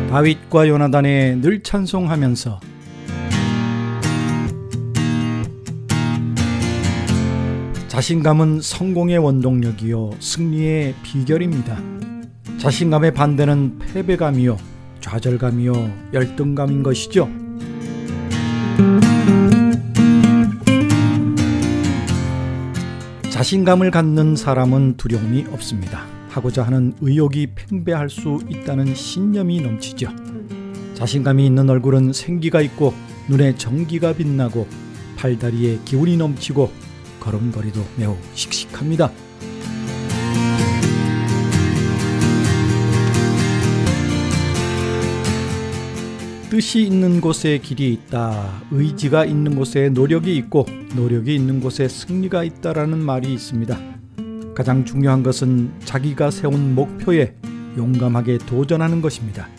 다윗과 요나단의 늘 찬송하면서 자신감은 성공의 원동력이요 승리의 비결입니다. 자신감의 반대는 패배감이요 좌절감이요 열등감인 것이죠. 자신감을 갖는 사람은 두려움이 없습니다. 하고자 하는 의욕이 팽배할 수 있다는 신념이 넘치죠. 자신감이 있는 얼굴은 생기가 있고 눈에 정기가 빛나고 팔다리에 기운이 넘치고 걸음걸이도 매우 씩씩합니다. 뜻이 있는 곳에 길이 있다. 의지가 있는 곳에 노력이 있고 노력이 있는 곳에 승리가 있다라는 말이 있습니다. 가장 중요한 것은 자기가 세운 목표에 용감하게 도전하는 것입니다.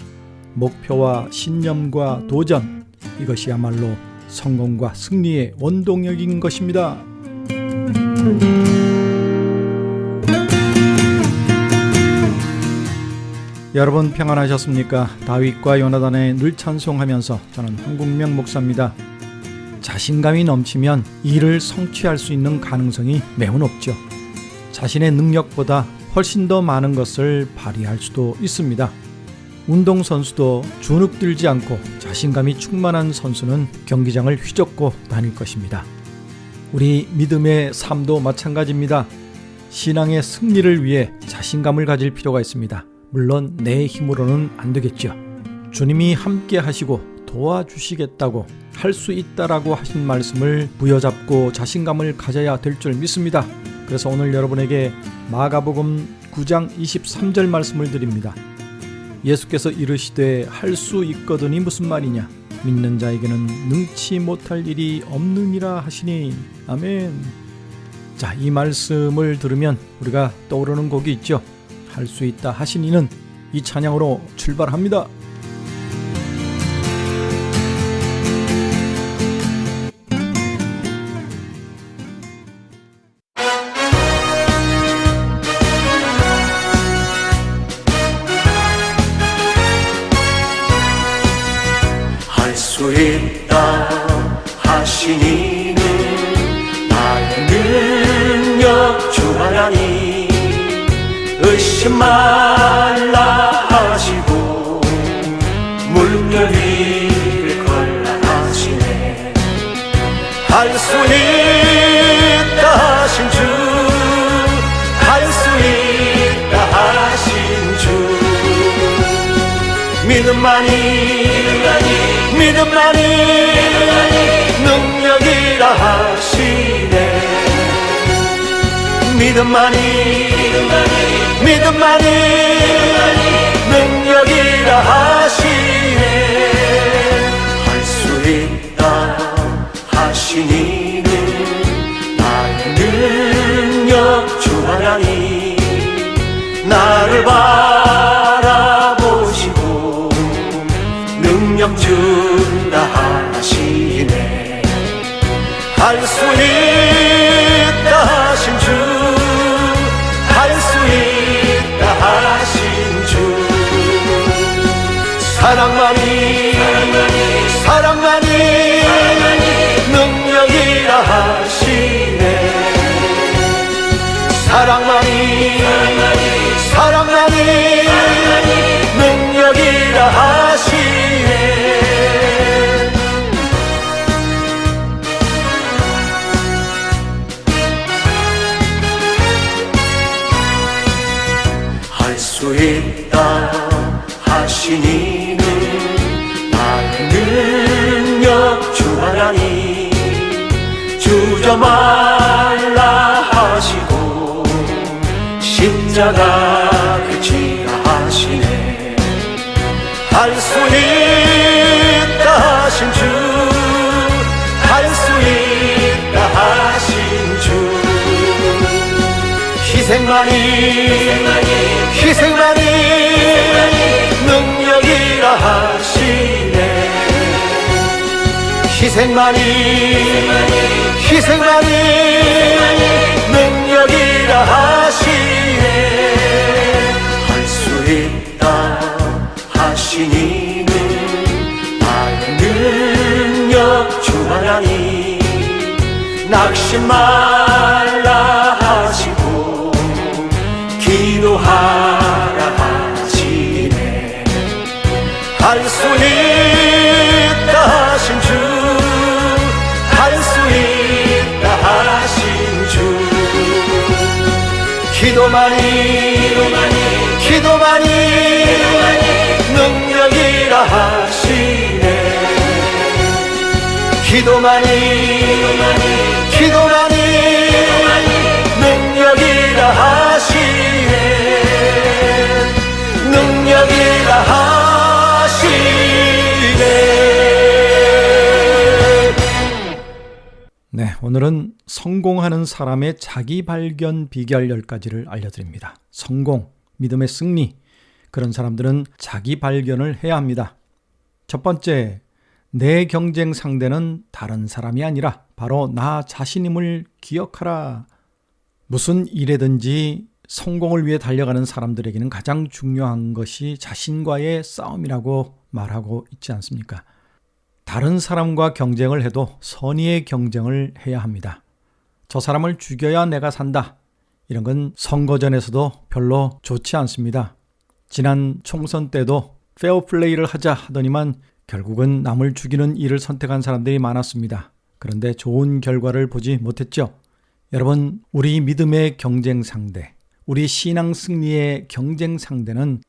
목표와 신념과 도전, 이것이야말로 성공과 승리의 원동력인 것입니다. 여러분 평안하셨습니까? 다윗과 요나단의 늘 찬송하면서 저는 한국명 목사입니다. 자신감이 넘치면 일을 성취할 수 있는 가능성이 매우 높죠. 자신의 능력보다 훨씬 더 많은 것을 발휘할 수도 있습니다. 운동선수도 주눅들지 않고 자신감이 충만한 선수는 경기장을 휘젓고 다닐 것입니다. 우리 믿음의 삶도 마찬가지입니다. 신앙의 승리를 위해 자신감을 가질 필요가 있습니다. 물론 내 힘으로는 안 되겠죠. 주님이 함께 하시고 도와주시겠다고 할 수 있다라고 하신 말씀을 부여잡고 자신감을 가져야 될 줄 믿습니다. 그래서 오늘 여러분에게 마가복음 9장 23절 말씀을 드립니다. 예수께서 이르시되 할 수 있거든이 무슨 말이냐? 믿는 자에게는 능치 못할 일이 없느니라 하시니. 아멘. 자, 이 말씀을 들으면 우리가 떠오르는 곡이 있죠. 할 수 있다 하시니는 이 찬양으로 출발합니다. 할 수 있다 하시니는 나의 능력 주 하나님 의심 말라 하시고 물결 위를 걸라 하시네. 할 수 있다 하신 주, 할 수 있다 하신 주, 믿음만이 능력이라 하시네. 믿음만이 능력이라 하시네. 할 수 있다 하시니는 나의 능력 주 하나님 나를 바라보시고 능력 준다 하시네. 할 수 있다 하신 주, 할 수 있다 하신 주, 사랑만이 능력이라 하시네. 사랑만이 능력이라 하시네. 할 수 있다 하시니는 나의 능력 주 하나님 주저 말라 하시고 십자가 그치라 하시네. 할 수 있다 하신 주, 할 수 있다 하신 주, 희생만이 능력이라 하시네. 희생만이 능력이라 하시네. 할 수 있다 하시니 낙심 말라 하시고 기도하라 하시네. 할 수 있다 하신 주, 할 수 있다 하신 주. 기도만이 능력이라 하시네. 기도만이 능력이라 하시네. 능력이라 하시네. 네, 오늘은 성공하는 사람의 자기 발견 비결 10가지를 알려드립니다. 성공, 믿음의 승리, 그런 사람들은 자기 발견을 해야 합니다. 첫 번째, 내 경쟁 상대는 다른 사람이 아니라 바로 나 자신임을 기억하라. 무슨 일에든지 성공을 위해 달려가는 사람들에게는 가장 중요한 것이 자신과의 싸움이라고 말하고 있지 않습니까? 다른 사람과 경쟁을 해도 선의의 경쟁을 해야 합니다. 저 사람을 죽여야 내가 산다. 이런 건 선거전에서도 별로 좋지 않습니다. 지난 총선 때도 페어플레이를 하자 하더니만 결국은 남을 죽이는 일을 선택한 사람들이 많았습니다. 그런데 좋은 결과를 보지 못했죠. 여러분, 우리 믿음의 경쟁 상대, 우리 신앙 승리의 경쟁 상대는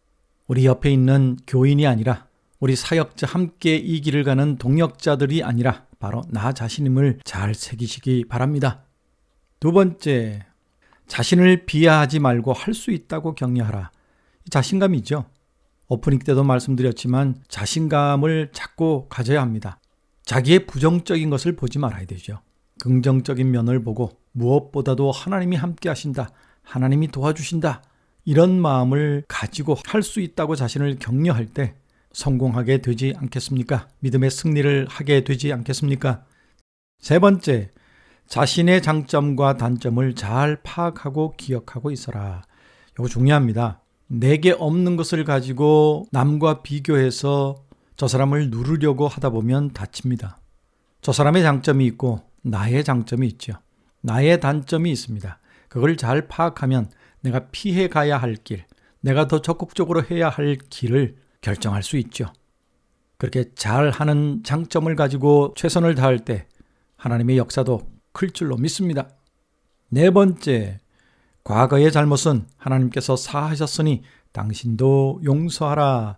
우리 옆에 있는 교인이 아니라 우리 사역자 함께 이 길을 가는 동역자들이 아니라 바로 나 자신임을 잘 새기시기 바랍니다. 두 번째, 자신을 비하하지 말고 할 수 있다고 격려하라. 자신감이죠. 오프닝 때도 말씀드렸지만 자신감을 자꾸 가져야 합니다. 자기의 부정적인 것을 보지 말아야 되죠. 긍정적인 면을 보고 무엇보다도 하나님이 함께 하신다, 하나님이 도와주신다, 이런 마음을 가지고 할 수 있다고 자신을 격려할 때 성공하게 되지 않겠습니까? 믿음의 승리를 하게 되지 않겠습니까? 세 번째, 자신의 장점과 단점을 잘 파악하고 기억하고 있어라. 이거 중요합니다. 내게 없는 것을 가지고 남과 비교해서 저 사람을 누르려고 하다 보면 다칩니다. 저 사람의 장점이 있고 나의 장점이 있죠. 나의 단점이 있습니다. 그걸 잘 파악하면 내가 피해 가야 할 길, 내가 더 적극적으로 해야 할 길을 결정할 수 있죠. 그렇게 잘하는 장점을 가지고 최선을 다할 때 하나님의 역사도 클 줄로 믿습니다. 네 번째, 과거의 잘못은 하나님께서 사하셨으니 당신도 용서하라.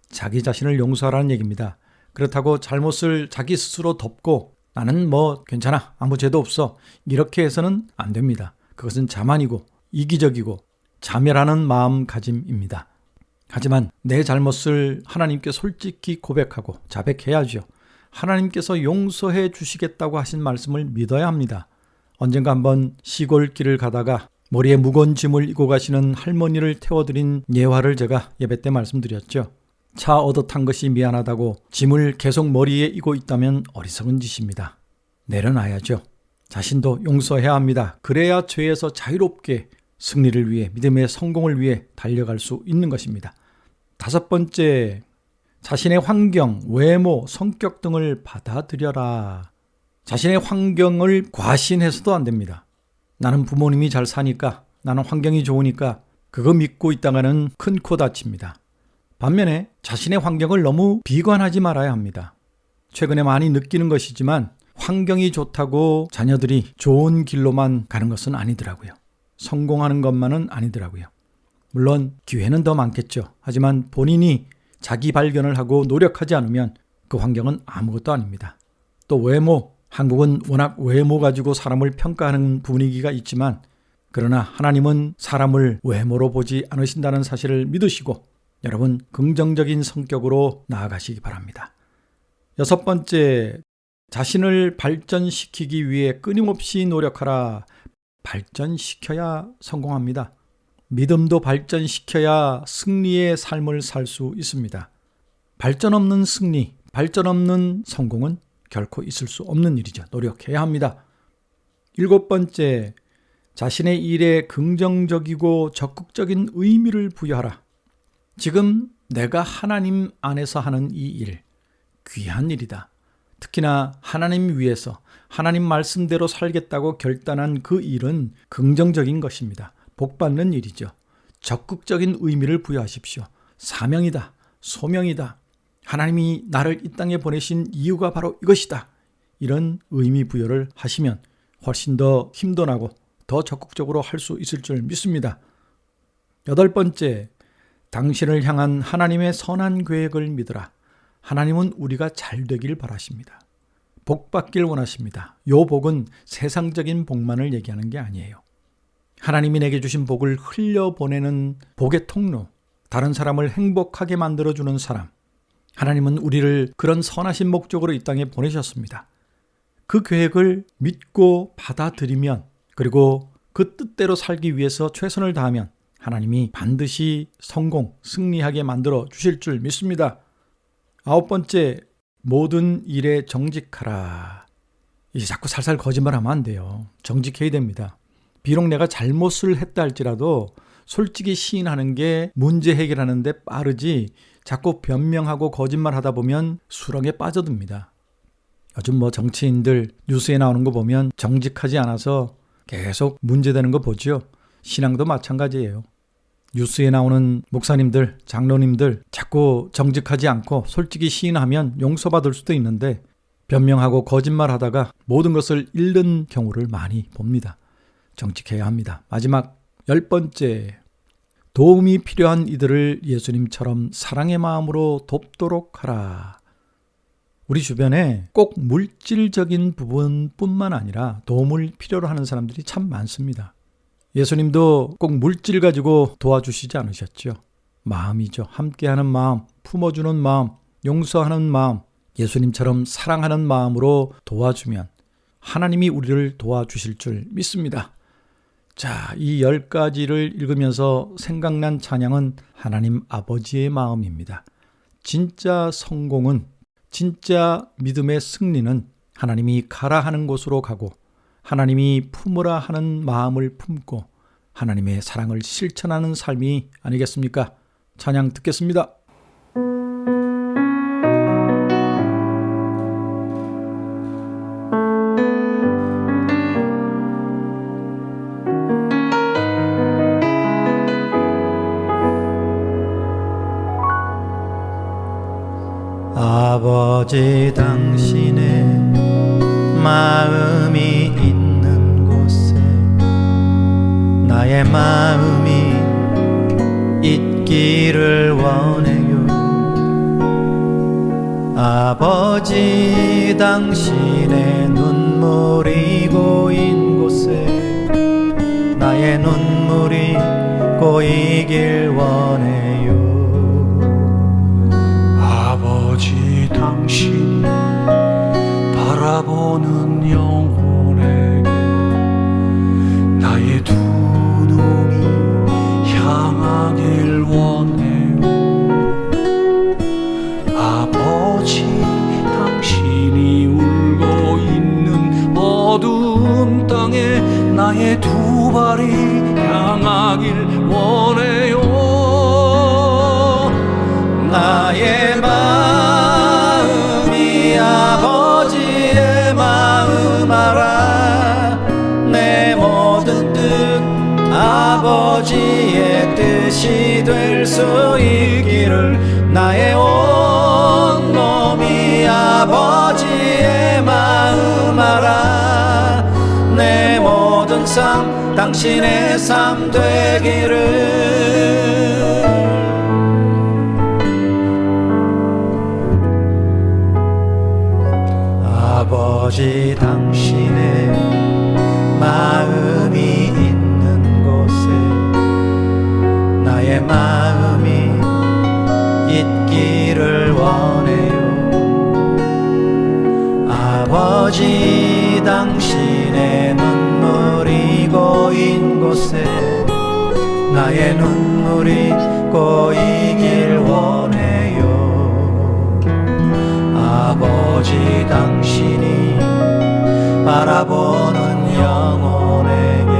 자기 자신을 용서하라는 얘기입니다. 그렇다고 잘못을 자기 스스로 덮고 나는 뭐 괜찮아, 아무 죄도 없어, 이렇게 해서는 안 됩니다. 그것은 자만이고 이기적이고 자멸하는 마음가짐입니다. 하지만 내 잘못을 하나님께 솔직히 고백하고 자백해야죠. 하나님께서 용서해 주시겠다고 하신 말씀을 믿어야 합니다. 언젠가 한번 시골길을 가다가 머리에 무거운 짐을 이고 가시는 할머니를 태워드린 예화를 제가 예배 때 말씀드렸죠. 차 얻어 탄 것이 미안하다고 짐을 계속 머리에 이고 있다면 어리석은 짓입니다. 내려놔야죠. 자신도 용서해야 합니다. 그래야 죄에서 자유롭게 승리를 위해, 믿음의 성공을 위해 달려갈 수 있는 것입니다. 다섯 번째, 자신의 환경, 외모, 성격 등을 받아들여라. 자신의 환경을 과신해서도 안 됩니다. 나는 부모님이 잘 사니까, 나는 환경이 좋으니까 그거 믿고 있다가는 큰 코 다칩니다. 반면에 자신의 환경을 너무 비관하지 말아야 합니다. 최근에 많이 느끼는 것이지만 환경이 좋다고 자녀들이 좋은 길로만 가는 것은 아니더라고요. 성공하는 것만은 아니더라고요. 물론 기회는 더 많겠죠. 하지만 본인이 자기 발견을 하고 노력하지 않으면 그 환경은 아무것도 아닙니다. 또 외모, 한국은 워낙 외모 가지고 사람을 평가하는 분위기가 있지만 그러나 하나님은 사람을 외모로 보지 않으신다는 사실을 믿으시고 여러분 긍정적인 성격으로 나아가시기 바랍니다. 여섯 번째, 자신을 발전시키기 위해 끊임없이 노력하라. 발전시켜야 성공합니다. 믿음도 발전시켜야 승리의 삶을 살 수 있습니다. 발전 없는 승리, 발전 없는 성공은 결코 있을 수 없는 일이죠. 노력해야 합니다. 일곱 번째, 자신의 일에 긍정적이고 적극적인 의미를 부여하라. 지금 내가 하나님 안에서 하는 이 일, 귀한 일이다. 특히나 하나님 위해서 하나님 말씀대로 살겠다고 결단한 그 일은 긍정적인 것입니다. 복받는 일이죠. 적극적인 의미를 부여하십시오. 사명이다. 소명이다. 하나님이 나를 이 땅에 보내신 이유가 바로 이것이다. 이런 의미 부여를 하시면 훨씬 더 힘도 나고 더 적극적으로 할 수 있을 줄 믿습니다. 8번째, 당신을 향한 하나님의 선한 계획을 믿으라. 하나님은 우리가 잘 되길 바라십니다. 복 받길 원하십니다. 요 복은 세상적인 복만을 얘기하는 게 아니에요. 하나님이 내게 주신 복을 흘려보내는 복의 통로, 다른 사람을 행복하게 만들어주는 사람. 하나님은 우리를 그런 선하신 목적으로 이 땅에 보내셨습니다. 그 계획을 믿고 받아들이면, 그리고 그 뜻대로 살기 위해서 최선을 다하면 하나님이 반드시 승리하게 만들어 주실 줄 믿습니다. 9번째, 모든 일에 정직하라. 이제 자꾸 살살 거짓말하면 안 돼요. 정직해야 됩니다. 비록 내가 잘못을 했다 할지라도 솔직히 시인하는 게 문제 해결하는 데 빠르지, 자꾸 변명하고 거짓말하다 보면 수렁에 빠져듭니다. 요즘 정치인들 뉴스에 나오는 거 보면 정직하지 않아서 계속 문제되는 거 보죠. 신앙도 마찬가지예요. 뉴스에 나오는 목사님들, 장로님들 자꾸 정직하지 않고 솔직히 시인하면 용서받을 수도 있는데 변명하고 거짓말하다가 모든 것을 잃는 경우를 많이 봅니다. 정직해야 합니다. 마지막 10번째, 도움이 필요한 이들을 예수님처럼 사랑의 마음으로 돕도록 하라. 우리 주변에 꼭 물질적인 부분뿐만 아니라 도움을 필요로 하는 사람들이 참 많습니다. 예수님도 꼭 물질 가지고 도와주시지 않으셨죠. 마음이죠. 함께하는 마음, 품어주는 마음, 용서하는 마음, 예수님처럼 사랑하는 마음으로 도와주면 하나님이 우리를 도와주실 줄 믿습니다. 자, 이 10가지를 읽으면서 생각난 찬양은 하나님 아버지의 마음입니다. 진짜 성공은, 진짜 믿음의 승리는 하나님이 가라 하는 곳으로 가고 하나님이 품으라 하는 마음을 품고 하나님의 사랑을 실천하는 삶이 아니겠습니까? 찬양 듣겠습니다. 아버지, 당신의 마음이 있는 곳에 나의 마음이 있기를 원해요. 아버지, 당신의 눈물이 고인 곳에 나의 눈물이 고이길 원해요. 아버지, 당신이 바라보는 영혼에게 나의 두 눈이 향하길 원해요. 아버지, 당신이 울고 있는 어두운 땅에 나의 두 발이 향하길 원해요. 나의 마음이 아버지의 마음 알아. 내 모든 뜻 아버지의 뜻이 될 수 있기를 나의 온 몸이 아버지의 마음 알아. 내 모든 삶 당신의 삶 되기를. 아버지, 당신의 마음이 있는 곳에 나의 마음이 있기를 원해요. 아버지, 당신의 눈물이 고인 곳에 나의 눈물이 고이길 원해요. 아버지, 당신이 바라보는 영혼에게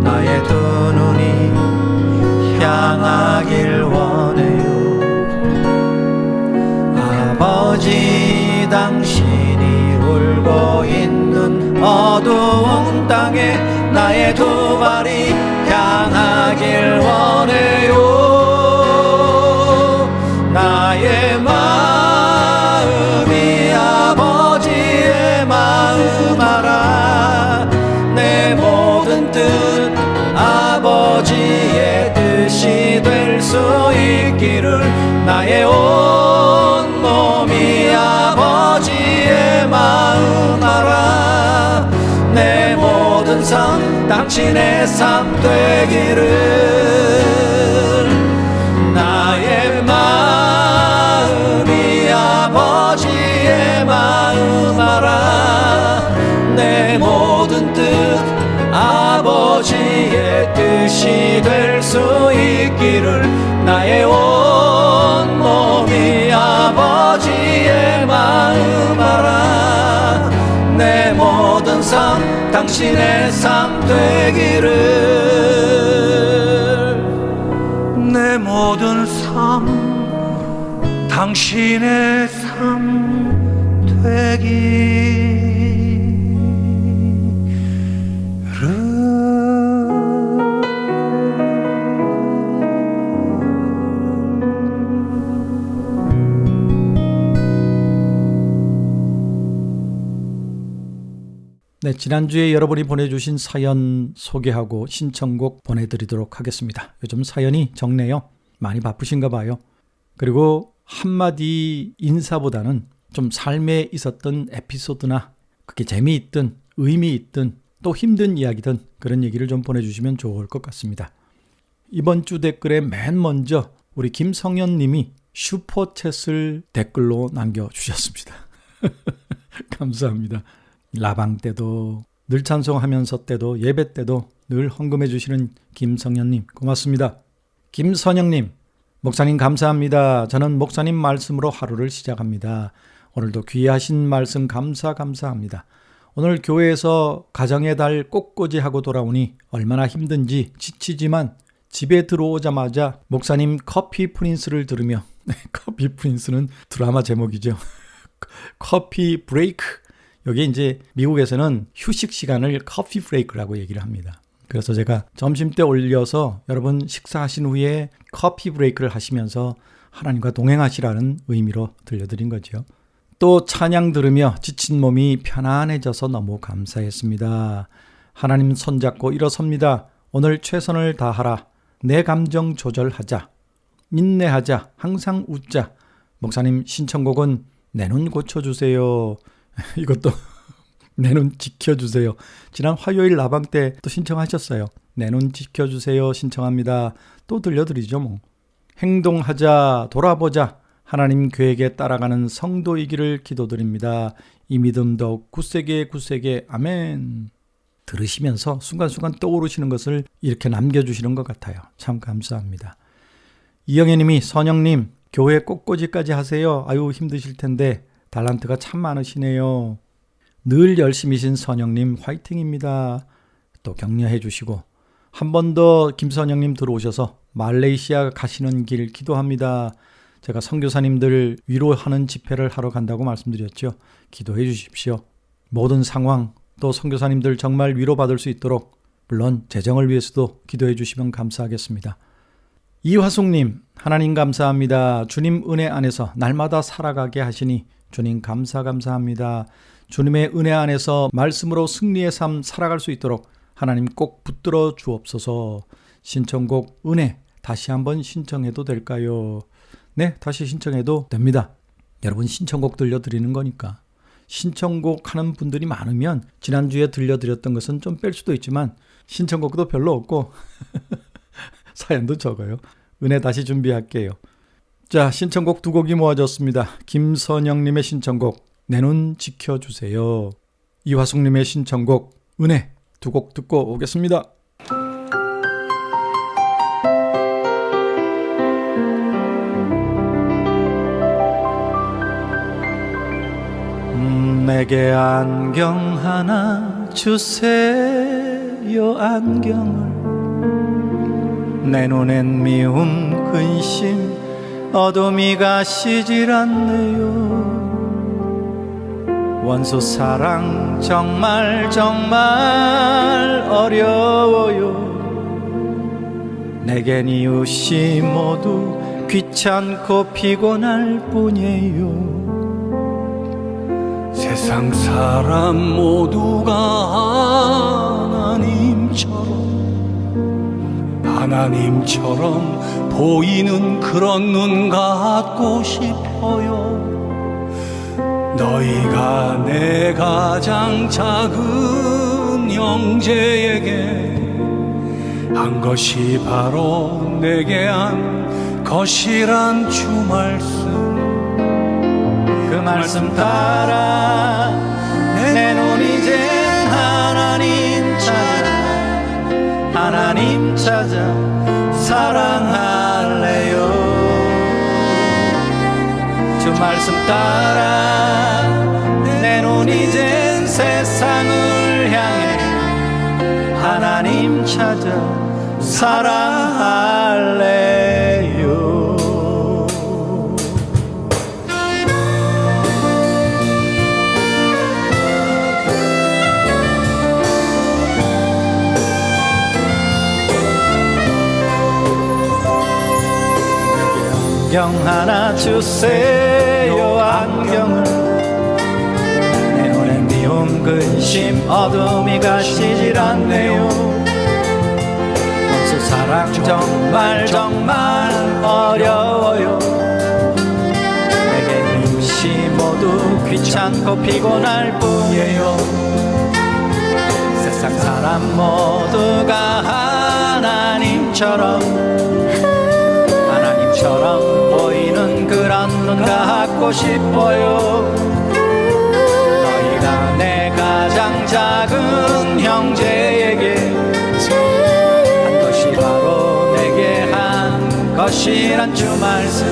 나의 두 눈이 향하길 원해요. 아버지, 당신이 울고 있는 어두운 땅에 나의 두 발이 향하길 원해요. 나의 마음이 아버지의 마음 알아. 내 모든 뜻 아버지의 뜻이 될 수 있기를. 나의 온 몸이 아버지의 마음 알아. 내 모든 삶 당신의 삶 되기를. 나의 마음이 아버지의 마음 알아. 내 모든 뜻 아버지의 뜻이 될 수 있기를. 나의 온 몸이 아버지의 마음 알아. 내 모든 삶 당신의 삶 되기를. 내 모든 삶 당신의 삶 되기를. 네, 지난주에 여러분이 보내주신 사연 소개하고 신청곡 보내드리도록 하겠습니다. 요즘 사연이 적네요. 많이 바쁘신가 봐요. 그리고 한마디 인사보다는 좀 삶에 있었던 에피소드나 그게 재미있든 의미 있든 또 힘든 이야기든 그런 얘기를 좀 보내주시면 좋을 것 같습니다. 이번 주 댓글에 맨 먼저 우리 김성현 님이 슈퍼챗을 댓글로 남겨주셨습니다. 감사합니다. 라방 때도 늘 찬송하면서 때도 예배 때도 늘 헌금해 주시는 김성현님 고맙습니다. 김선영님, 목사님 감사합니다. 저는 목사님 말씀으로 하루를 시작합니다. 오늘도 귀하신 말씀 감사합니다. 오늘 교회에서 가정의 달 꽃꽂이하고 돌아오니 얼마나 힘든지 지치지만 집에 들어오자마자 목사님 커피 프린스를 들으며 커피 프린스는 드라마 제목이죠. 커피 브레이크. 여기 이제 미국에서는 휴식 시간을 커피 브레이크라고 얘기를 합니다. 그래서 제가 점심때 올려서 여러분 식사하신 후에 커피 브레이크를 하시면서 하나님과 동행하시라는 의미로 들려드린 거죠. 또 찬양 들으며 지친 몸이 편안해져서 너무 감사했습니다. 하나님 손잡고 일어섭니다. 오늘 최선을 다하라. 내 감정 조절하자. 인내하자. 항상 웃자. 목사님 신청곡은 내 눈 고쳐주세요. 이것도 내 눈 지켜주세요. 지난 화요일 라방 때 또 신청하셨어요. 내 눈 지켜주세요 신청합니다. 또 들려드리죠 뭐. 행동하자, 돌아보자. 하나님 계획에 따라가는 성도이기를 기도드립니다. 이 믿음 더욱 굳세게 아멘. 들으시면서 순간순간 떠오르시는 것을 이렇게 남겨주시는 것 같아요. 참 감사합니다. 이영애님이 선영님 교회 꽃꽂이까지 하세요. 아유 힘드실 텐데 달란트가 참 많으시네요. 늘 열심히신 선영님 화이팅입니다. 또 격려해 주시고 한 번 더 김선영님 들어오셔서 말레이시아 가시는 길 기도합니다. 제가 선교사님들 위로하는 집회를 하러 간다고 말씀드렸죠. 기도해 주십시오. 모든 상황 또 선교사님들 정말 위로받을 수 있도록 물론 재정을 위해서도 기도해 주시면 감사하겠습니다. 이화숙님 하나님 감사합니다. 주님 은혜 안에서 날마다 살아가게 하시니 주님 감사합니다. 주님의 은혜 안에서 말씀으로 승리의 삶 살아갈 수 있도록 하나님 꼭 붙들어 주옵소서. 신청곡 은혜 다시 한번 신청해도 될까요? 네, 다시 신청해도 됩니다. 여러분 신청곡 들려드리는 거니까. 신청곡 하는 분들이 많으면 지난주에 들려드렸던 것은 좀 뺄 수도 있지만 신청곡도 별로 없고 사연도 적어요. 은혜 다시 준비할게요. 자, 신청곡 두 곡이 모아졌습니다. 김선영님의 신청곡 내 눈 지켜주세요. 이화숙님의 신청곡 은혜 두 곡 듣고 오겠습니다. 내게 안경 하나 주세요. 안경을 내 눈엔 미움 근심 어둠이 가시질 않네요. 원수 사랑 정말 정말 어려워요. 내겐 이웃이 모두 귀찮고 피곤할 뿐이에요. 세상 사람 모두가 하나님처럼 보이는 그런 눈 갖고 싶어요. 너희가 내 가장 작은 형제에게 한 것이 바로 내게 한 것이란 주 말씀. 그 말씀 따라 내 눈 이젠 하나님 찾아 사랑할래요. 주 말씀 따라 내 눈 이젠 세상을 향해 하나님 찾아 사랑할래요. 안경 하나 주세요. 안경을 내 눈에 미움 근심 어둠이 가시질 않네요. 원수 사랑 정말 정말 어려워요. 내게 이웃이 모두 귀찮고 피곤할 뿐이에요. 세상 사람 모두가 하나님처럼 보이는 그런 눈 갖고 싶어요. 너희가 내 가장 작은 형제에게 한 것이 바로 내게 한 것이란 주 말씀.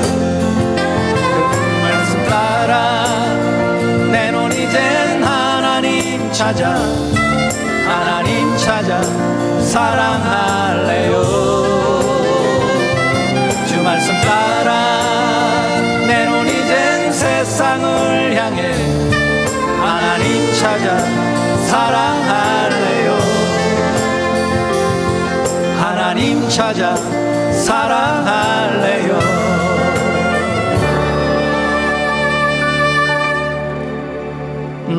그 말씀 따라 내 눈 이젠 하나님 찾아 사랑할래요. 말씀 따라 내 눈 이젠 세상을 향해 하나님 찾아 사랑할래요. 하나님 찾아 사랑할래요.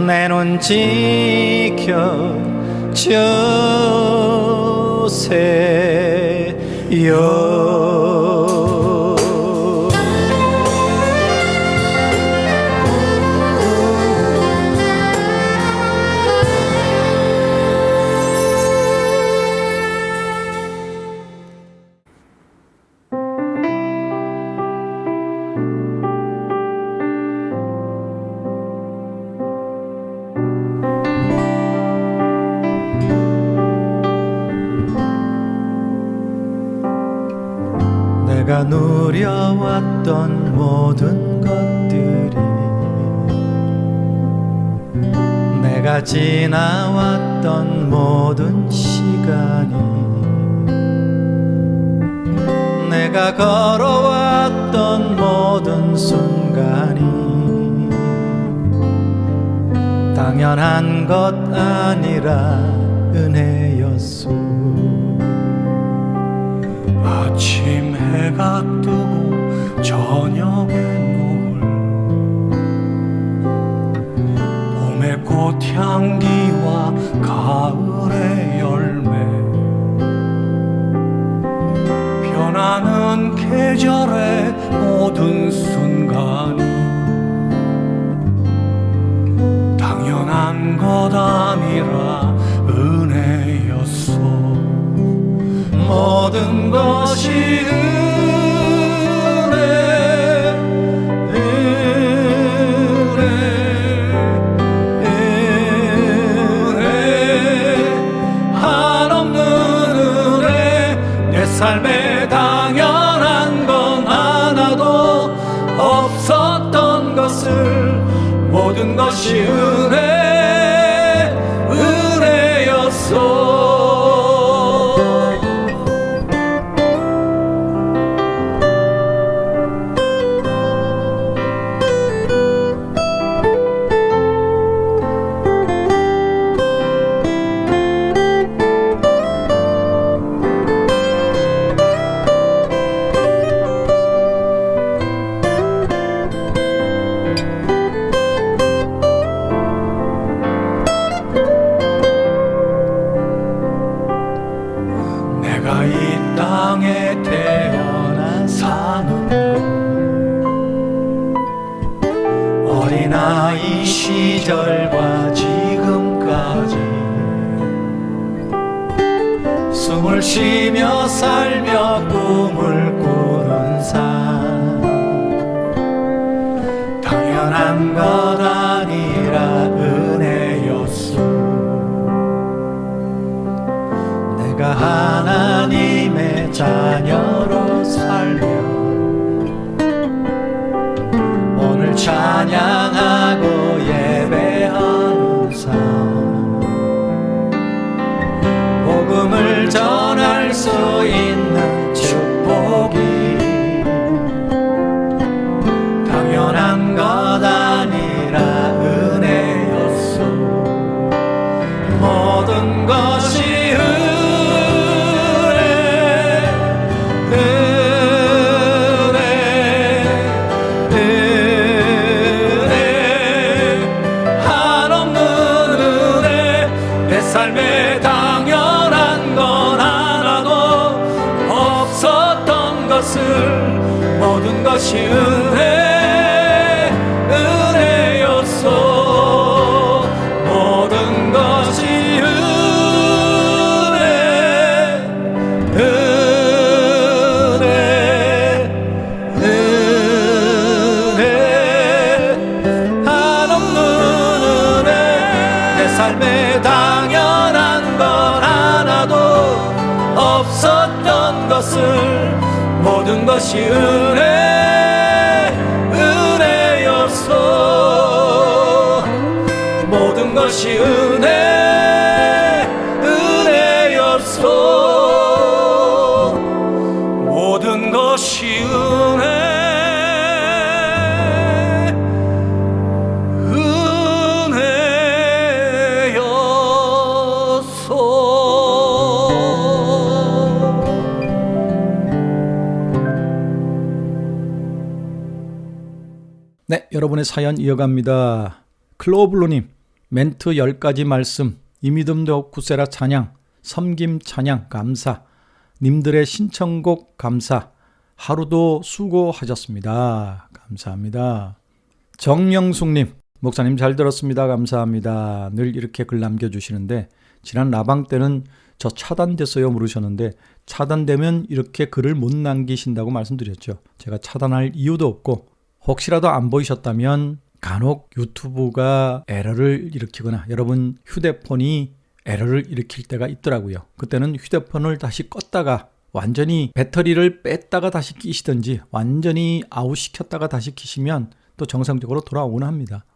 내 눈 지켜 주세요. 내가 누려왔던 모든 것들이, 내가 지나왔던 모든 시간이, 내가 걸어왔던 모든 순간이 당연한 것 아니라 은혜였소. 아침 해가 뜨고 저녁에 노을, 봄의 꽃향기와 가을의 열매, 변하는 계절의 모든 순간이 당연한 것 아니라 은혜였소. 모든 것이 은혜 한없는 은혜. 내 삶에 당연한 건 하나도 없었던 것을 모든 것이 은혜였소. 이 땅에 태어나 사는 것 어린아이 시절과 지금까지 숨을 쉬며 살며 꿈을 꾸는 삶 당연한 것 아니라 은혜였소. 내가 하나님의 자녀로 살며 오늘 찬양하고 예배하는 삶 복음을 전할 수 있는 축복이 당연한 것 아니라 은혜였소. 모든 것이 삶에 당연한 건 하나도 없었던 것을 모든 것이 은혜였소. 모든 것이 은혜 한없는 은혜 내 삶에 당연한 건 하나도 없었던 것을 모든 것이 은혜였소. 모든 것이 은혜였소. 모든 것이 네, 여러분의 사연 이어갑니다. 클로블루님, 멘트 10가지 말씀, 이믿음도 구세라 찬양, 섬김 찬양 감사, 님들의 신청곡 감사, 하루도 수고하셨습니다. 감사합니다. 정영숙님, 목사님 잘 들었습니다. 감사합니다. 늘 이렇게 글 남겨주시는데 지난 라방 때는 저 차단됐어요 물으셨는데 차단되면 이렇게 글을 못 남기신다고 말씀드렸죠. 제가 차단할 이유도 없고 혹시라도 안 보이셨다면 간혹 유튜브가 에러를 일으키거나 여러분 휴대폰이 에러를 일으킬 때가 있더라고요. 그때는 휴대폰을 다시 껐다가 완전히 배터리를 뺐다가 다시 끼시든지 완전히 아웃시켰다가 다시 키시면 또 정상적으로 돌아오곤 합니다.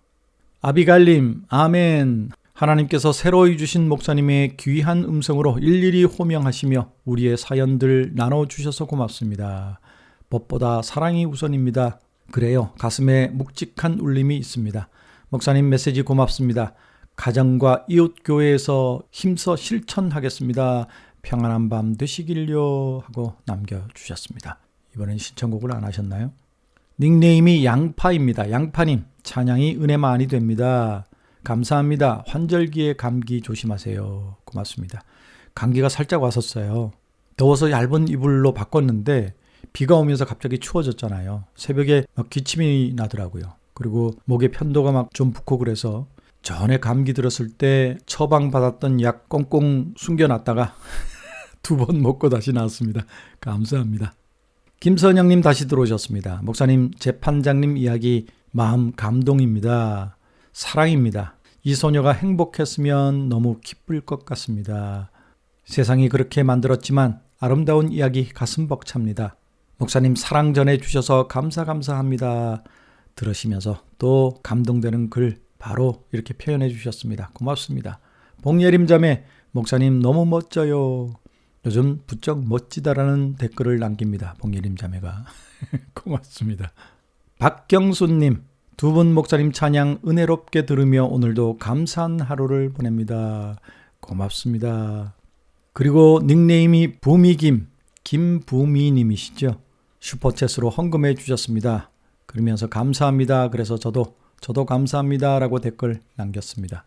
아비갈님, 아멘. 하나님께서 새로이 주신 목사님의 귀한 음성으로 일일이 호명하시며 우리의 사연들 나눠주셔서 고맙습니다. 법보다 사랑이 우선입니다. 그래요. 가슴에 묵직한 울림이 있습니다. 목사님 메시지 고맙습니다. 가정과 이웃교회에서 힘써 실천하겠습니다. 평안한 밤 되시길요 하고 남겨주셨습니다. 이번엔 신청곡을 안 하셨나요? 닉네임이 양파입니다. 양파님, 찬양이 은혜 많이 됩니다. 감사합니다. 환절기에 감기 조심하세요. 고맙습니다. 감기가 살짝 왔었어요. 더워서 얇은 이불로 바꿨는데 비가 오면서 갑자기 추워졌잖아요. 새벽에 막 기침이 나더라고요. 그리고 목에 편도가 막 좀 붓고 그래서 전에 감기 들었을 때 처방받았던 약 꽁꽁 숨겨놨다가 2번 먹고 다시 나왔습니다. 감사합니다. 김선영님 다시 들어오셨습니다. 목사님, 재판장님 이야기 마음 감동입니다. 사랑입니다. 이 소녀가 행복했으면 너무 기쁠 것 같습니다. 세상이 그렇게 만들었지만 아름다운 이야기 가슴 벅찹니다. 목사님 사랑 전해주셔서 감사합니다. 들으시면서 또 감동되는 글 바로 이렇게 표현해 주셨습니다. 고맙습니다. 봉예림 자매, 목사님 너무 멋져요. 요즘 부쩍 멋지다라는 댓글을 남깁니다. 봉예림 자매가. 고맙습니다. 박경수님, 2분 목사님 찬양 은혜롭게 들으며 오늘도 감사한 하루를 보냅니다. 고맙습니다. 그리고 닉네임이 부미김, 김부미님이시죠. 슈퍼챗으로 헌금해 주셨습니다. 그러면서 감사합니다. 그래서 저도 감사합니다 라고 댓글 남겼습니다.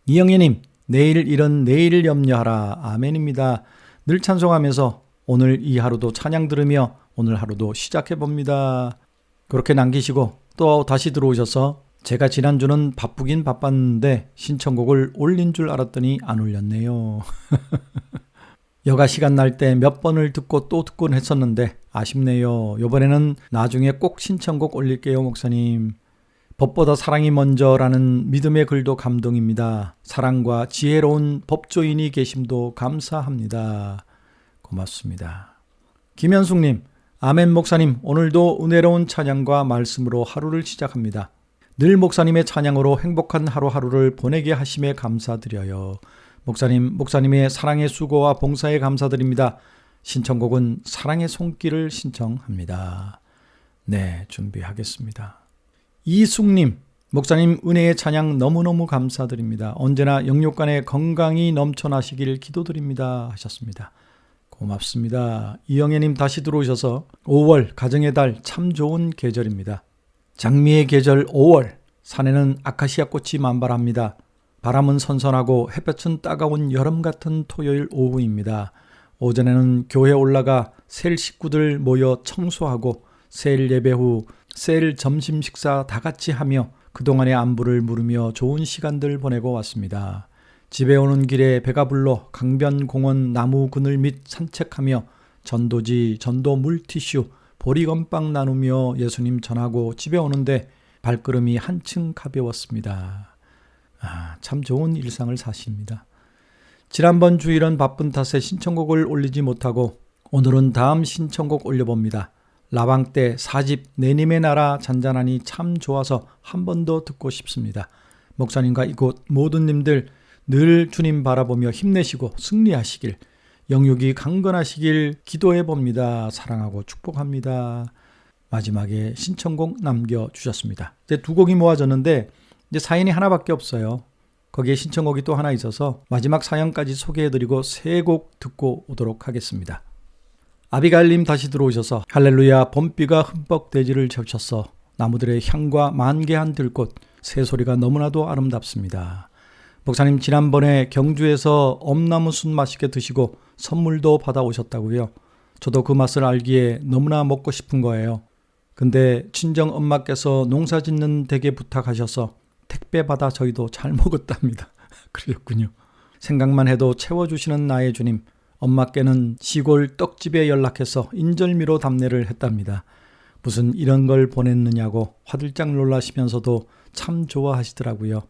이영애님, 내일 일은 내일 염려하라. 아멘입니다. 늘 찬송하면서 오늘 이 하루도 찬양 들으며 오늘 하루도 시작해봅니다. 그렇게 남기시고 또 다시 들어오셔서 제가 지난주는 바쁘긴 바빴는데 신청곡을 올린 줄 알았더니 안 올렸네요. 여가 시간 날 때 몇 번을 듣고 또 듣곤 했었는데 아쉽네요. 이번에는 나중에 꼭 신청곡 올릴게요, 목사님. 법보다 사랑이 먼저라는 믿음의 글도 감동입니다. 사랑과 지혜로운 법조인이 계심도 감사합니다. 고맙습니다. 김현숙님, 아멘 목사님, 오늘도 은혜로운 찬양과 말씀으로 하루를 시작합니다. 늘 목사님의 찬양으로 행복한 하루하루를 보내게 하심에 감사드려요. 목사님의 사랑의 수고와 봉사에 감사드립니다. 신청곡은 사랑의 손길을 신청합니다. 네, 준비하겠습니다. 이숙님, 목사님 은혜의 찬양 너무너무 감사드립니다. 언제나 영육간에 건강이 넘쳐나시길 기도드립니다 하셨습니다. 고맙습니다. 이영애님 다시 들어오셔서 5월 가정의 달 참 좋은 계절입니다. 장미의 계절 5월, 산에는 아카시아 꽃이 만발합니다. 바람은 선선하고 햇볕은 따가운 여름 같은 토요일 오후입니다. 오전에는 교회 올라가 셀 식구들 모여 청소하고 셀 예배 후 셀 점심 식사 다 같이 하며 그동안의 안부를 물으며 좋은 시간들 보내고 왔습니다. 집에 오는 길에 배가 불러 강변공원 나무 그늘 밑 산책하며 전도지, 전도 물티슈, 보리건빵 나누며 예수님 전하고 집에 오는데 발걸음이 한층 가벼웠습니다. 참 좋은 일상을 사십니다. 지난번 주일은 바쁜 탓에 신청곡을 올리지 못하고 오늘은 다음 신청곡 올려봅니다. 라방 때 4집 내님의 나라 잔잔하니 참 좋아서 한 번 더 듣고 싶습니다. 목사님과 이곳 모든 님들 늘 주님 바라보며 힘내시고 승리하시길, 영육이 강건하시길 기도해봅니다. 사랑하고 축복합니다. 마지막에 신청곡 남겨주셨습니다. 이제 두 곡이 모아졌는데 이제 사연이 하나밖에 없어요. 거기에 신청곡이 또 하나 있어서 마지막 사연까지 소개해드리고 세 곡 듣고 오도록 하겠습니다. 아비가일님 다시 들어오셔서 할렐루야 봄비가 흠뻑 대지를 적셨어. 나무들의 향과 만개한 들꽃 새소리가 너무나도 아름답습니다. 목사님 지난번에 경주에서 엄나무 순 맛있게 드시고 선물도 받아오셨다고요. 저도 그 맛을 알기에 너무나 먹고 싶은 거예요. 근데 친정 엄마께서 농사 짓는 댁에 부탁하셔서 택배 받아 저희도 잘 먹었답니다. 그러셨군요. 생각만 해도 채워주시는 나의 주님, 엄마께는 시골 떡집에 연락해서 인절미로 답례를 했답니다. 무슨 이런 걸 보냈느냐고 화들짝 놀라시면서도 참 좋아하시더라고요.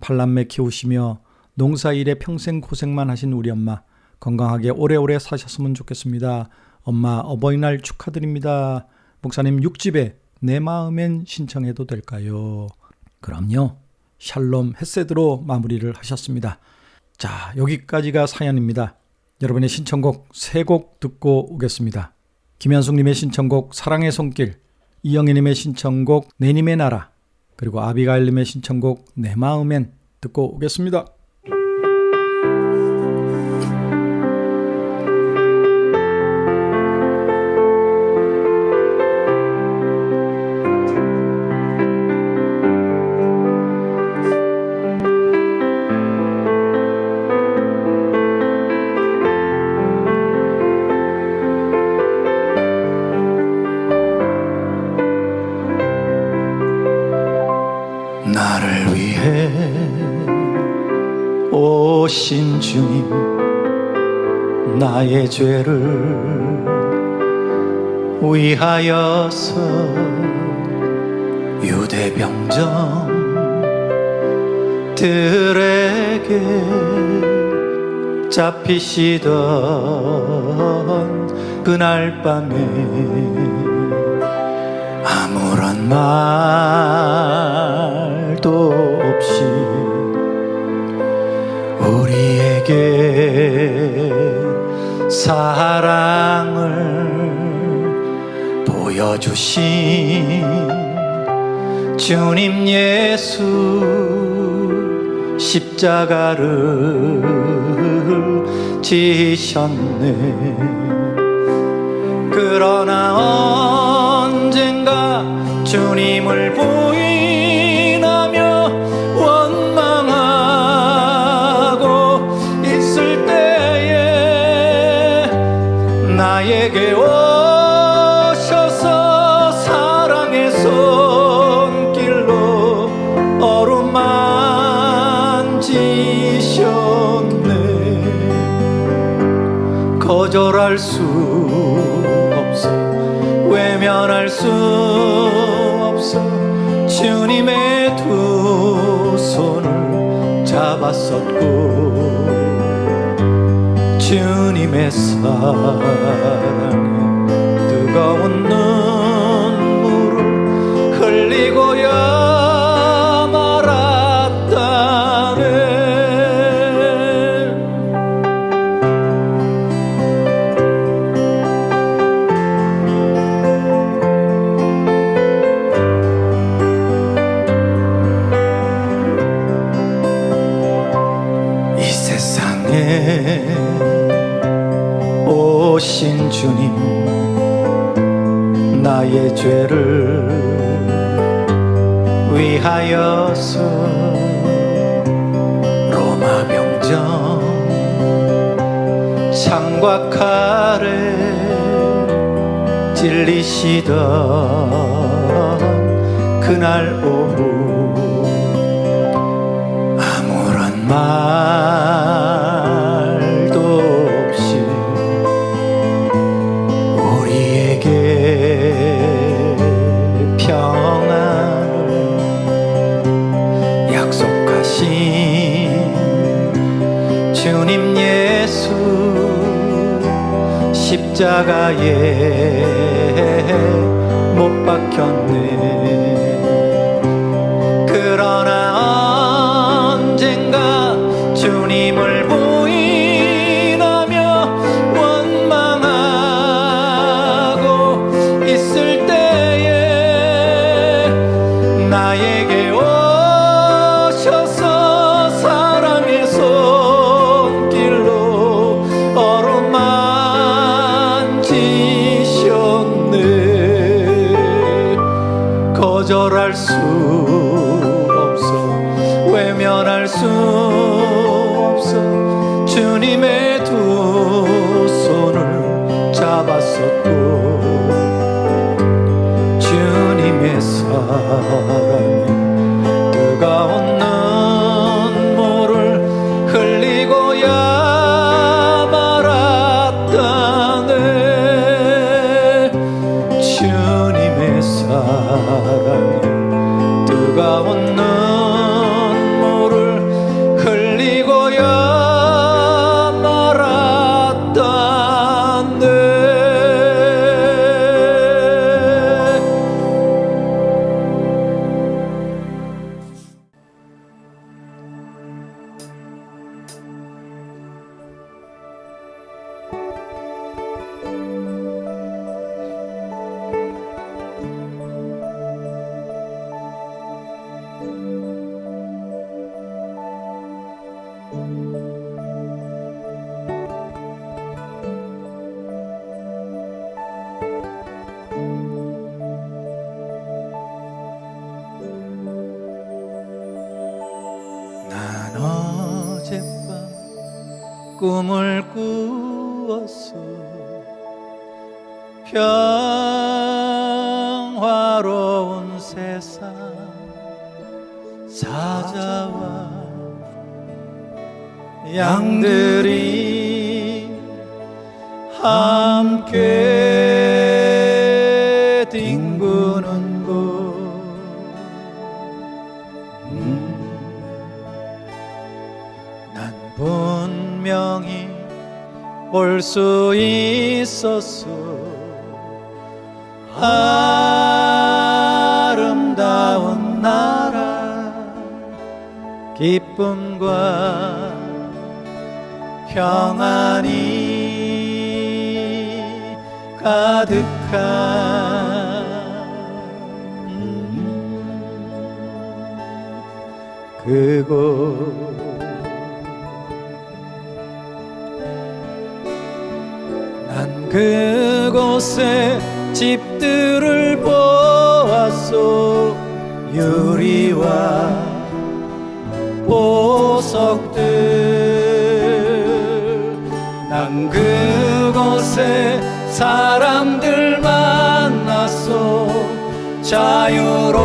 팔남매 키우시며 농사일에 평생 고생만 하신 우리 엄마, 건강하게 오래오래 사셨으면 좋겠습니다. 엄마 어버이날 축하드립니다. 목사님 6집에 내 마음엔 신청해도 될까요? 그럼요. 샬롬 햇세드로 마무리를 하셨습니다. 자, 여기까지가 사연입니다. 여러분의 신청곡 3곡 듣고 오겠습니다. 김현숙님의 신청곡 사랑의 손길, 이영애님의 신청곡 내님의 나라, 그리고 아비가일님의 신청곡 내 마음엔 듣고 오겠습니다. 나를 위해 오신 주님, 나의 죄를 위하여서 유대병정들에게 잡히시던 그날 밤에 아무런 말도 없이 우리에게 사랑을 보여주신 주님 예수 십자가를 지셨네. 그러나 언젠가 주님을 부인하며 원망하고 있을 때에 나의 나에게 오셔서 사랑의 손길로 어루만지셨네. 거절할 수 없어, 외면할 수 없어. 주님의 두 손을 잡았었고, 주님의 사랑에 뜨거운 눈물을 흘리고야 말았다네. 이 세상에 오신 주님, 나의 죄를 위하여서 로마 병정 창과 칼에 찔리시던 그날 오후 아무런 말도 없이 우리에게 평안을 약속하신 주님 예수, 십자가에 못 박혔네. 그러나 언젠가 주님을 부인하며 원망하고 있을 때에 나에게 오셔서 사랑의 손길로 어루만지셨네. 거절할 수 없어, 외면할 수 없어. 주님의 두 손을 잡았었고, 주님의 사랑에 뜨거운 눈물을 흘리고야 말았다네. 주님의 사랑에 뜨거운 눈물을 흘리고야 말았다네. 난 어젯밤 꿈을 꾸었어. 평화로운 세상 사자와 양들이 함께 뒹구는 곳. 난 분명히 볼 수 있었어. 아름다운 나라, 기쁨과 평안이 가득한 그곳. 난 그곳에 집들을 보았소. 유리와 보석들. 난 그곳에 자유로운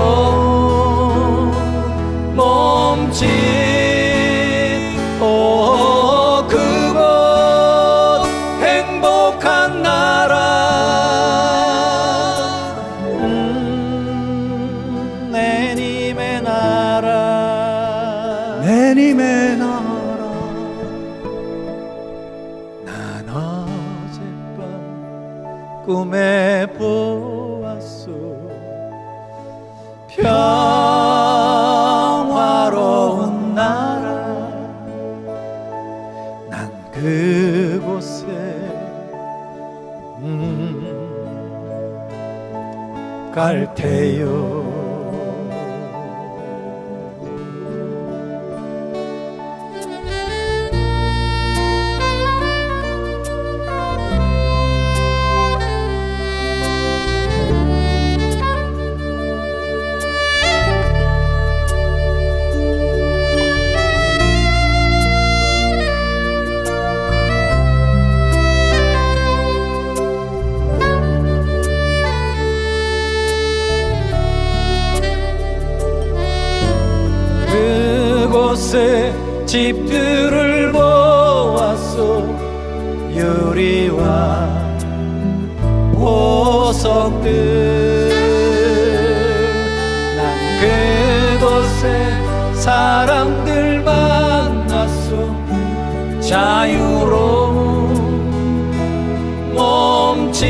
몸짓 오 그곳 행복한 나라 내 님의 나라 내 님의 나라 난 어젯밤 꿈에 보았소 평화로운 나라 난 그곳에 갈 테요 그곳에 집들을 보았소 유리와 보석들 난 그곳에 사람들 만났소 자유로운 몸짓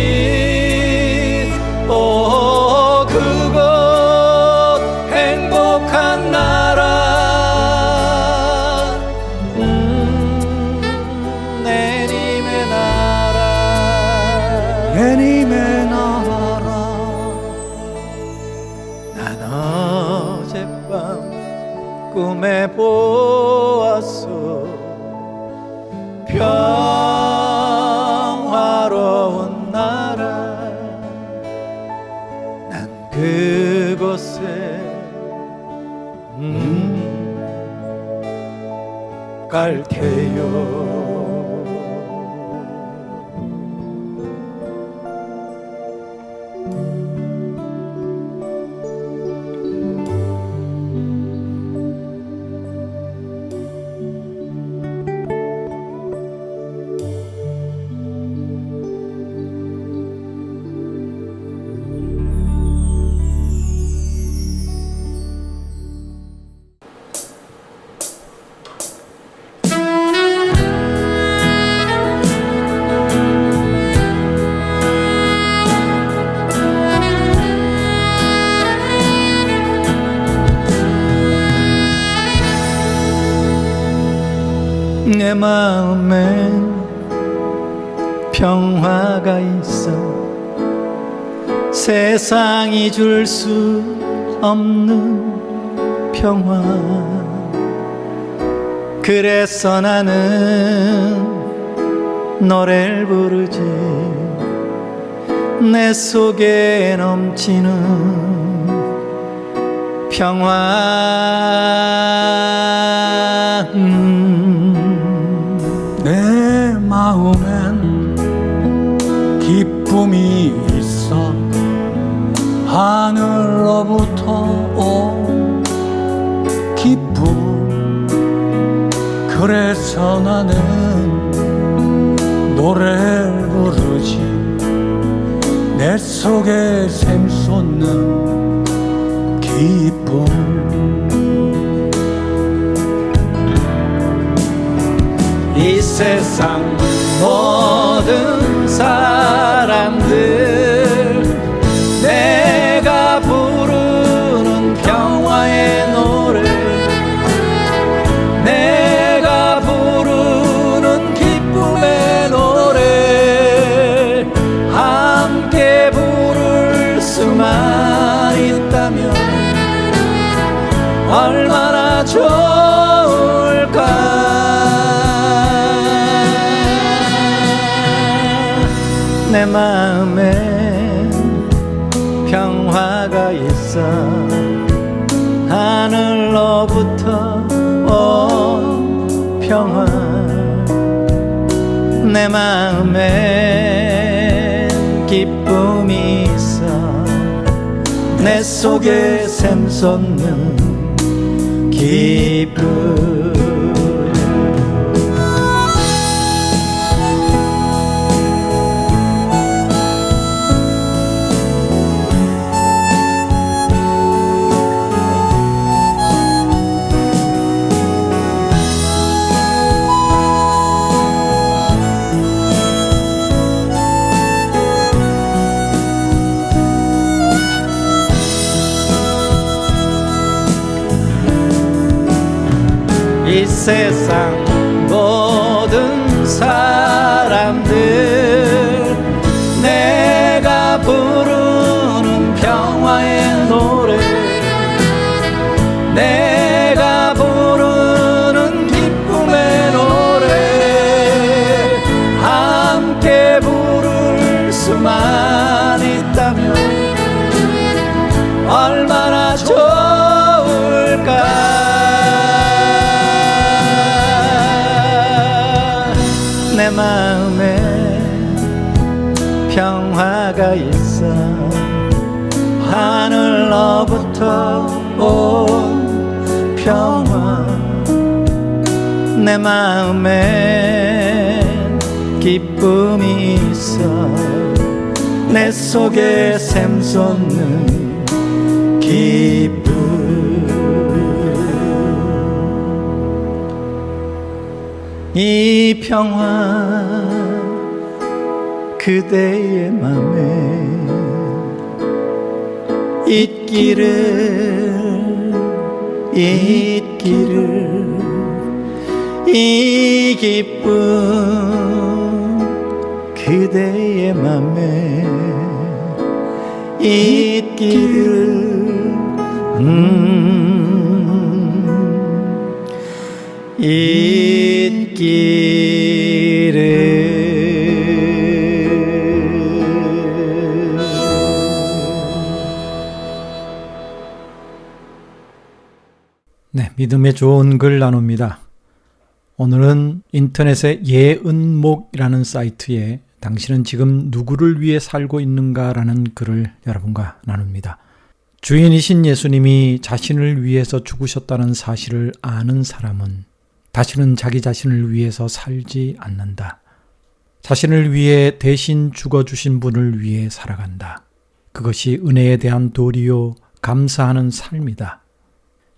오 그곳 행복한 나라 하나님의 나라 난 어젯밤 꿈에 보았소 평화로운 나라 난 그곳에 갈 테요 내 마음엔 평화가 있어 세상이 줄 수 없는 평화 그래서 나는 노래를 부르지 내 속에 넘치는 평화 내 마음엔 기쁨이 있어 하늘로부터 온 기쁨 그래서 나는 노래를 부르지 내 속에 샘솟는 기쁨 이 세상 모든 사람들 내가 부르는 평화의 노래 내가 부르는 기쁨의 노래 함께 부를 수만 있다면 얼마나 좋을까 내 마음에 평화가 있어 하늘로부터 온 평화 내 마음에 기쁨이 있어 내 속에 샘솟는 기쁨. 이 세상 모든 사람들 내가 부르는 평화의 노래, 내가 부르는 기쁨의 노래, 함께 부를 수만 있다면 얼마나 좋을까. 내 마음에 평화가 있어 하늘로부터 온 평화. 내 마음에 기쁨이 있어 내 속에 샘솟는 기쁨. 이 평화 그대의 맘에 있기를 이 기쁨 그대의 맘에 있기를 네, 믿음의 좋은 글 나눕니다. 오늘은 인터넷의 예은목이라는 사이트에 당신은 지금 누구를 위해 살고 있는가라는 글을 여러분과 나눕니다. 주인이신 예수님이 자신을 위해서 죽으셨다는 사실을 아는 사람은 다시는 자기 자신을 위해서 살지 않는다. 자신을 위해 대신 죽어주신 분을 위해 살아간다. 그것이 은혜에 대한 도리요 감사하는 삶이다.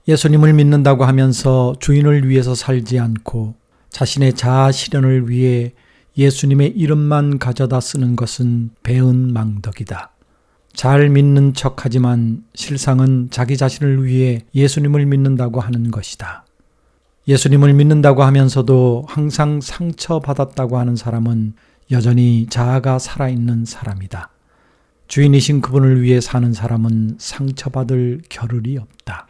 예수님을 믿는다고 하면서 주인을 위해서 살지 않고 자신의 자아 실현을 위해 예수님의 이름만 가져다 쓰는 것은 배은망덕이다. 잘 믿는 척하지만 실상은 자기 자신을 위해 예수님을 믿는다고 하는 것이다. 예수님을 믿는다고 하면서도 항상 상처받았다고 하는 사람은 여전히 자아가 살아있는 사람이다. 주인이신 그분을 위해 사는 사람은 상처받을 겨를이 없다.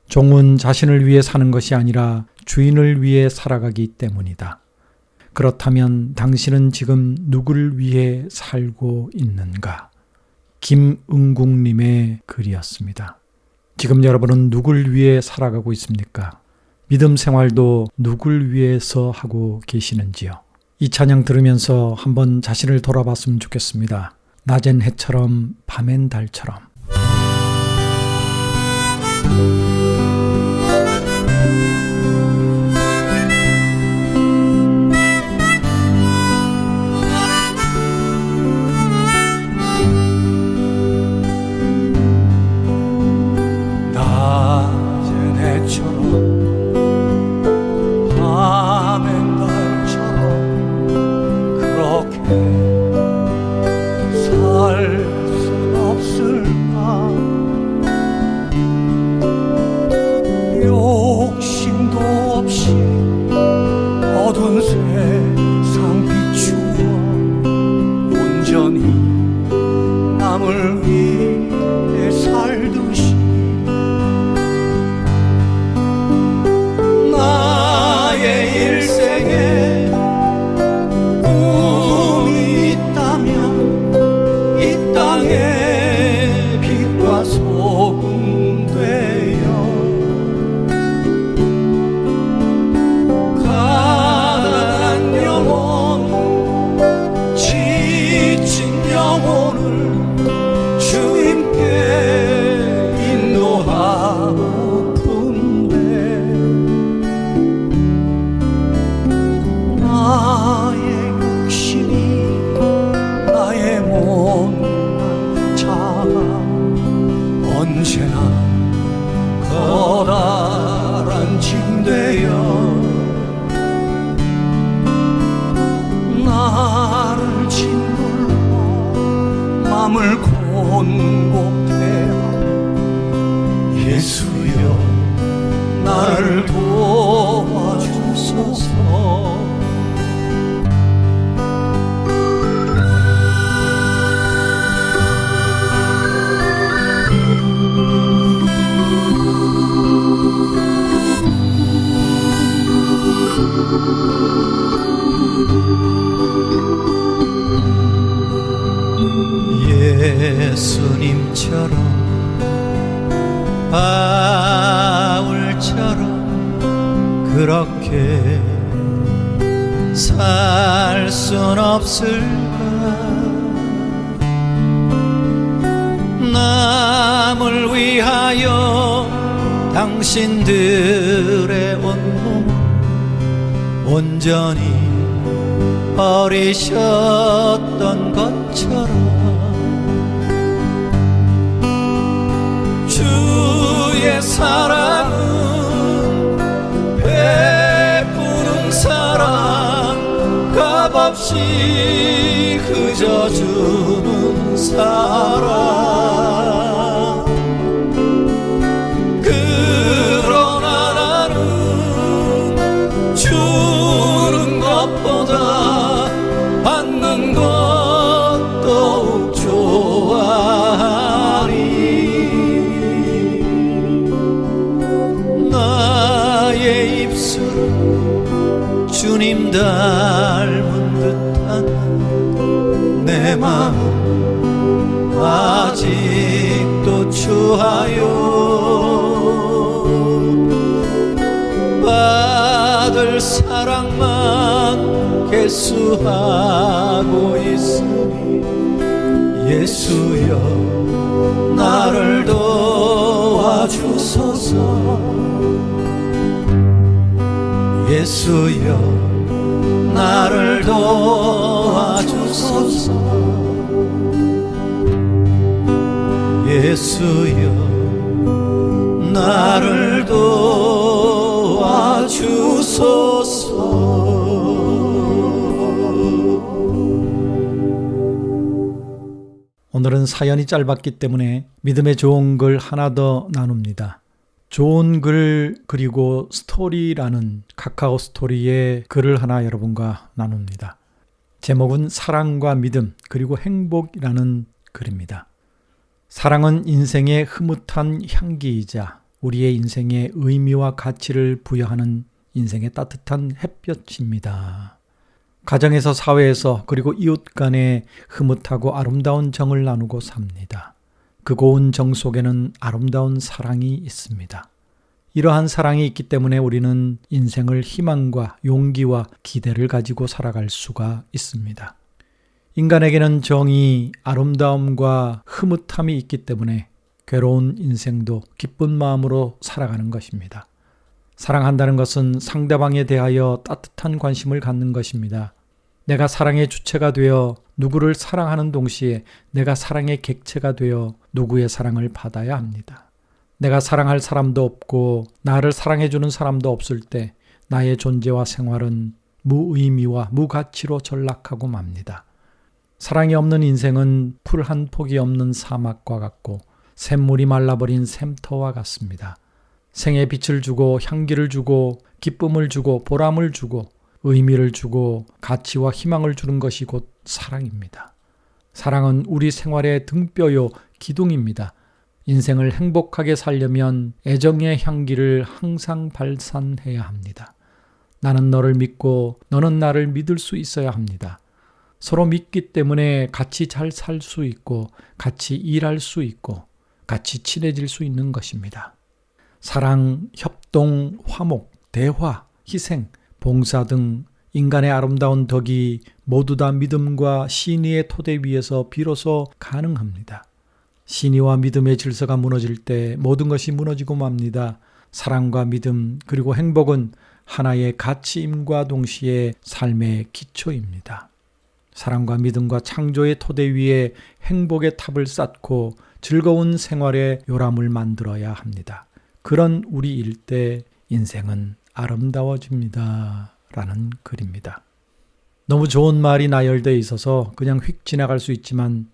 종은 자신을 위해 사는 것이 아니라 주인을 위해 살아가기 때문이다. 그렇다면 당신은 지금 누구를 위해 살고 있는가? 김응국님의 글이었습니다. 지금 여러분은 누구를 위해 살아가고 있습니까? 믿음 생활도 누구를 위해서 하고 계시는지요? 이 찬양 들으면서 한번 자신을 돌아봤으면 좋겠습니다. 낮엔 해처럼 밤엔 달처럼. 낮은 해처럼 밤엔 달처럼 그렇게 살 순 없을까. 욕심도 없이 어두운 세상 비추어 온전히 남을 위해 살듯이 나의 일생에 꿈이 있다면 이 땅에 빛과 소금 되어 가난한 영혼 지친 영혼을 주님께 마음을 곤곡해하고 예수여 나를 도와주소서. 예수님처럼 바울처럼 그렇게 살 순 없을까? 남을 위하여 당신들의 온몸 온전히 버리셨던 것처럼 주의 사랑은 베푸는 사랑, 값없이 흘려주는 사랑. 그러나 나는 주는 것보다 받는 것 더욱 좋아하리. 나의 입술은 주님 닮은 듯한 내 마음 아직도 추하여 받을 사랑만 개수하고 있으니 예수여 나를 도와주소서. 예수여 나를 도와주소서. 예수여 나를 도와주소서. 오늘은 사연이 짧았기 때문에 믿음의 좋은 글 하나 더 나눕니다. 좋은 글 그리고 스토리라는 카카오 스토리의 글을 하나 여러분과 나눕니다. 제목은 사랑과 믿음 그리고 행복이라는 글입니다. 사랑은 인생의 흐뭇한 향기이자 우리의 인생의 의미와 가치를 부여하는 인생의 따뜻한 햇볕입니다. 가정에서 사회에서 그리고 이웃 간에 흐뭇하고 아름다운 정을 나누고 삽니다. 그 고운 정 속에는 아름다운 사랑이 있습니다. 이러한 사랑이 있기 때문에 우리는 인생을 희망과 용기와 기대를 가지고 살아갈 수가 있습니다. 인간에게는 정의, 아름다움과 흐뭇함이 있기 때문에 괴로운 인생도 기쁜 마음으로 살아가는 것입니다. 사랑한다는 것은 상대방에 대하여 따뜻한 관심을 갖는 것입니다. 내가 사랑의 주체가 되어 누구를 사랑하는 동시에 내가 사랑의 객체가 되어 누구의 사랑을 받아야 합니다. 내가 사랑할 사람도 없고 나를 사랑해주는 사람도 없을 때 나의 존재와 생활은 무의미와 무가치로 전락하고 맙니다. 사랑이 없는 인생은 풀 한 폭이 없는 사막과 같고 샘물이 말라버린 샘터와 같습니다. 생에 빛을 주고 향기를 주고 기쁨을 주고 보람을 주고 의미를 주고 가치와 희망을 주는 것이 곧 사랑입니다. 사랑은 우리 생활의 등뼈요 기둥입니다. 인생을 행복하게 살려면 애정의 향기를 항상 발산해야 합니다. 나는 너를 믿고 너는 나를 믿을 수 있어야 합니다. 서로 믿기 때문에 같이 잘 살 수 있고 같이 일할 수 있고 같이 친해질 수 있는 것입니다. 사랑, 협동, 화목, 대화, 희생, 봉사 등 인간의 아름다운 덕이 모두 다 믿음과 신의의 토대 위에서 비로소 가능합니다. 신의와 믿음의 질서가 무너질 때 모든 것이 무너지고 맙니다. 사랑과 믿음 그리고 행복은 하나의 가치임과 동시에 삶의 기초입니다. 사랑과 믿음과 창조의 토대 위에 행복의 탑을 쌓고 즐거운 생활의 요람을 만들어야 합니다. 그런 우리 일대 인생은 아름다워집니다. 라는 글입니다. 너무 좋은 말이 나열되어 있어서 그냥 휙 지나갈 수 있지만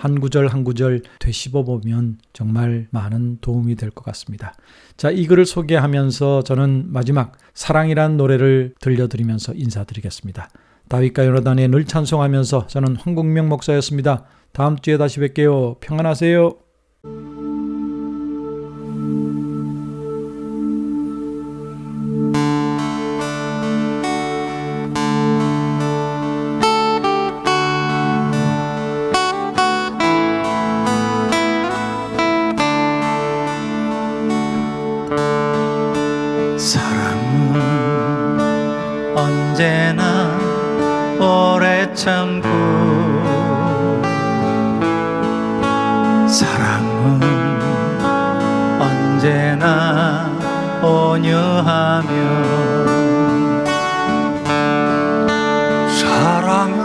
한 구절 한 구절 되씹어 보면 정말 많은 도움이 될 것 같습니다. 자, 이 글을 소개하면서 저는 마지막 사랑이란 노래를 들려드리면서 인사드리겠습니다. 다윗과 요나단의 늘 찬송하면서 저는 황국명 목사였습니다. 다음 주에 다시 뵐게요. 평안하세요. 사랑은 언제나 오래 참고 사랑은 언제나 온유하며 사랑은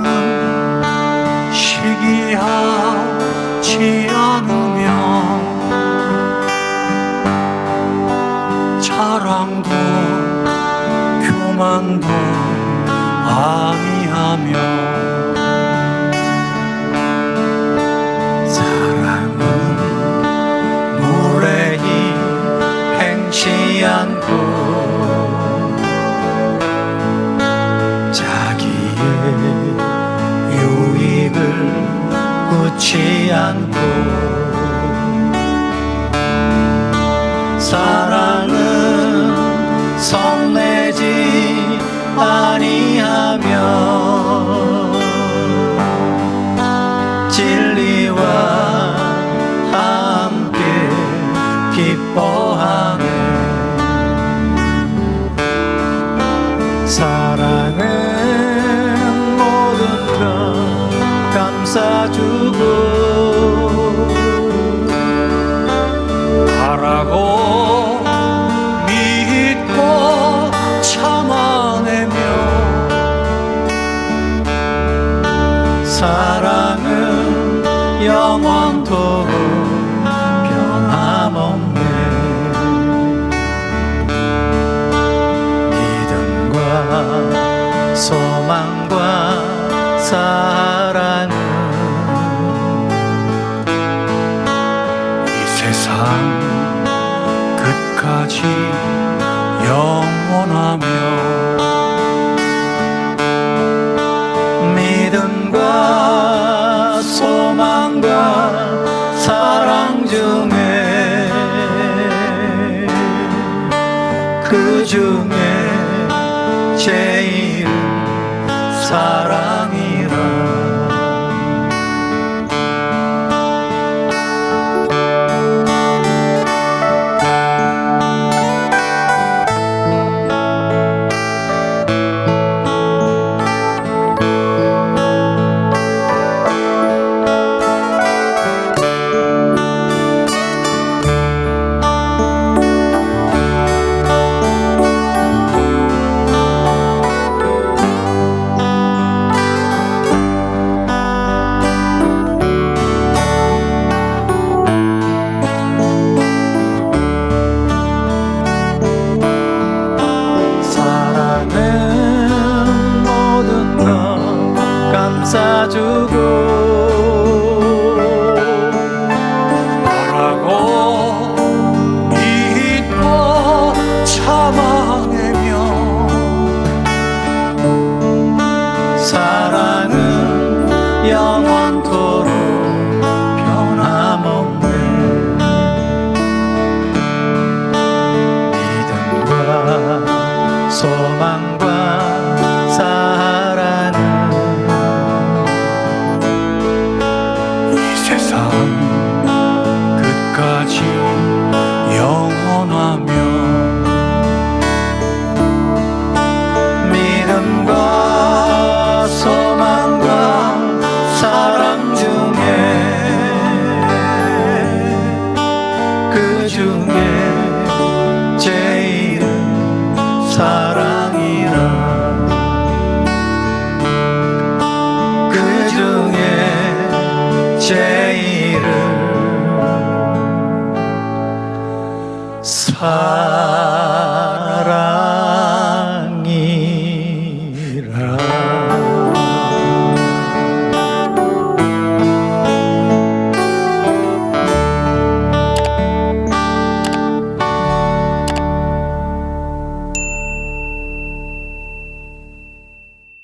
시기하지 않으며 자랑도 교만도 아니하며 사랑은 무례히 행치 않고 자기의 유익을 굳지 않고 사랑은 성내지 아니하며 진리와 함께 기뻐하네 사랑은 모든 것 감싸주고 바라고 믿고 참아내며 사랑은 영원토록 변함없네 믿음과 소망과 사랑은 이 세상 끝까지 영원하며 믿음과 소망과 사랑 중에 그 중에 제일은 사랑이라 감싸주고 바라고 믿고 참아내며 사랑은 영원토록 변함없네 믿음과 소망과 끝까지 영원하며 믿음과 소망과 사랑 중에 그 중에 제일은 사랑이라 그 중에 제일은 사랑